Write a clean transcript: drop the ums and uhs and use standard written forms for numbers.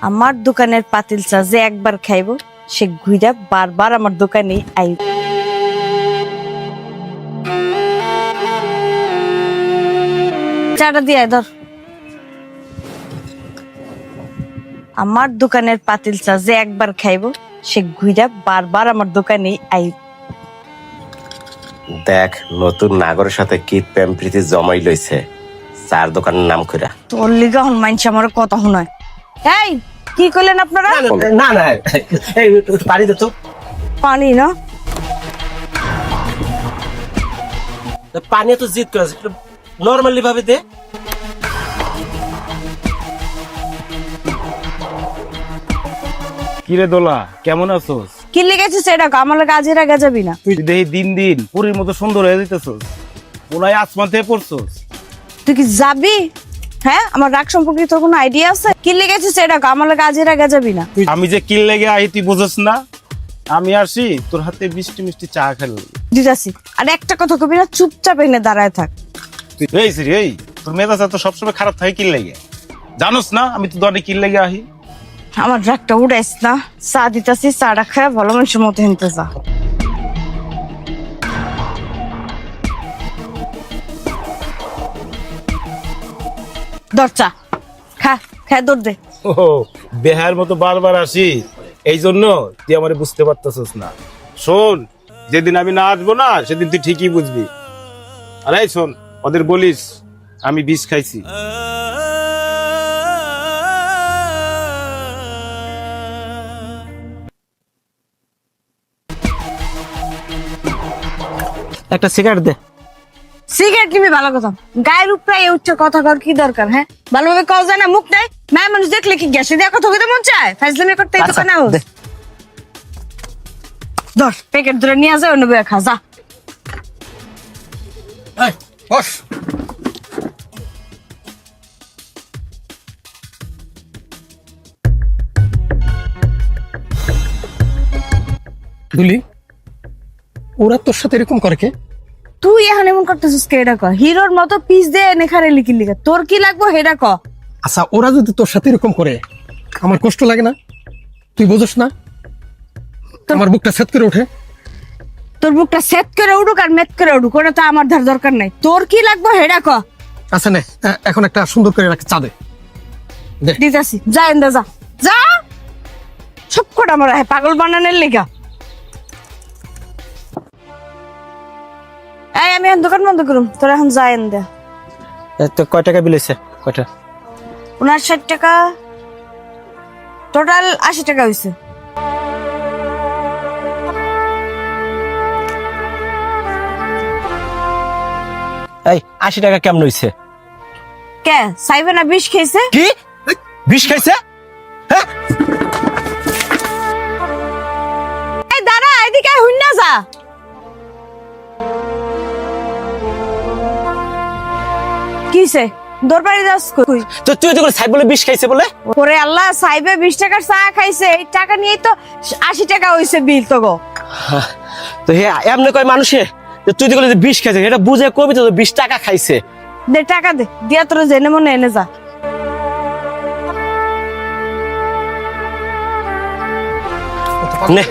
আমার দোকানের পাতিল চা যে একবার খাইব সে ঘুইরা বারবার আমার দোকানে আইব। চাটা দিয়ে ধর। আমার দোকানের পাতিল চা যে একবার খাইব সে ঘুইরা বারবার আমার দোকানে আইব। দেখ নতুন নাগরের সাথে কি প্রেম প্রীতি জমাই লইছে, চার দোকানের নাম কইরা। তোর লিগা হন মাইনছে আমার কথা শোনায়। এই কি করলেন আপনারা? না না এই পানি দে তো। পানি না, পানি তো জিদ করে আছে, নরমালি ভাবে দে। কিরে দোলা, কেমন আছোস? কি লেগেছিস এটা? আমার কাজের আগে যাবি না? তুই দেখি দিন দিন পুরীর মতো সুন্দর হয়ে যেতেছস, ওলাই আসমান থেকে পড়ছস। তুই কি যাবি? হ্যাঁ, আমার রাগ সম্পর্কে তোর কোনো আইডিয়া আছে? কি লেগেছিস এটা? আমার কাজের আগে যাবি না? আমি যে কিল লেগে আহি তুই বুঝছ না? আমি আসি তোর হাতে মিষ্টি মিষ্টি চা খেল। দিদাসি, আর একটা কথা কবি না, চুপচাপ এনে দাঁড়ায় থাক। এই সিরি, এই তোর মেজাজ তো সবসময় খারাপ থাকে কিল লেগে, জানোস না? আমি তো দনে কিল লেগে আহি। আমার রাগটা উড়াইস না। চা দিতাছি, চাটা খায় ভালো মানুষের মতো হেনতে যা। দর চা খা, খায় দৌড় দে। ও বেহার মতো বারবার আসি, এই জন্য তুই আমারে বুঝতে পারতেছস না। শোন, যেদিন আমি না আসবো না সেদিন তুই ঠিকই বুঝবি। আরে শোন, ওদের বলিস আমি বিষ খাইছি। একটা সিগারেট দে। সিগারেট নিবি ভালো কথা, গায়ের উপরে উচ্চ কথা কর কি দরকার? হ্যাঁ, ভালোভাবে কও যায় না, মুখ নাই। মায়ের মানুষ দেখলে কি গ্যাসে দিয়ে কথা কইতে মন চায়? ফাইজলামি করতে এই দোকানে আও। ধর প্যাকেট ধরে নিয়ে আসে, অন্য বইয়া খা যা। বস। দুলি, ওরা তোর সাথে এরকম করে কে? তুই এখন এমন করতেছিস কে? এটা ক। হিরোর মতো পিস দে এনে খারে লিখি লিখা, তোর কি লাগবো হেডা ক। আচ্ছা, ওরা যদি তোর সাথে এরকম করে আমার কষ্ট লাগে না? তুই বুঝছ না আমার বুকটা সেট করে ওঠে? তোর বুকটা সেট করে উঠুক আর মেট করে উঠুক, ওটা তো আমার ধার দরকার নাই। তোর কি লাগবো হেডা ক। আচ্ছা নে, এখন একটা সুন্দর করে একটা চা দে। দিতাছি, যা এন্দা যা যা। সব কটা আমার পাগল বানানোর লিগা। এই আমি এখন দোকান বন্ধ করুম, তোর এখন যা এন্দা। তো কয় টাকা বিল হইছে? কয়টা? 59 টাকা, টোটাল 80 টাকা হয়েছে। এই 80 টাকা কেমন হইছে? কে সাইবে না বিষ খেয়েছে? কি বিষ খাইছে? হ্যাঁ, এই দাঁড়া, এদিকে হুন না যা। কিসে দরবারে যাস কই? তো তুই তো করে সাইড বলে বিষ খাইছে বলে? ওরে আল্লাহ, সাইবে 20 টাকার চা খাইছে, এই টাকা নিয়েই তো 80 টাকা হইছে বিল তো গো। তো হে এমনি কয় মানুষে যে তুই তো করে বিষ খাইছে, এটা বুঝে কবি তো 20 টাকা খাইছে। দে টাকা দে, দিয়া তোর জেনে মনে এনে যা। নে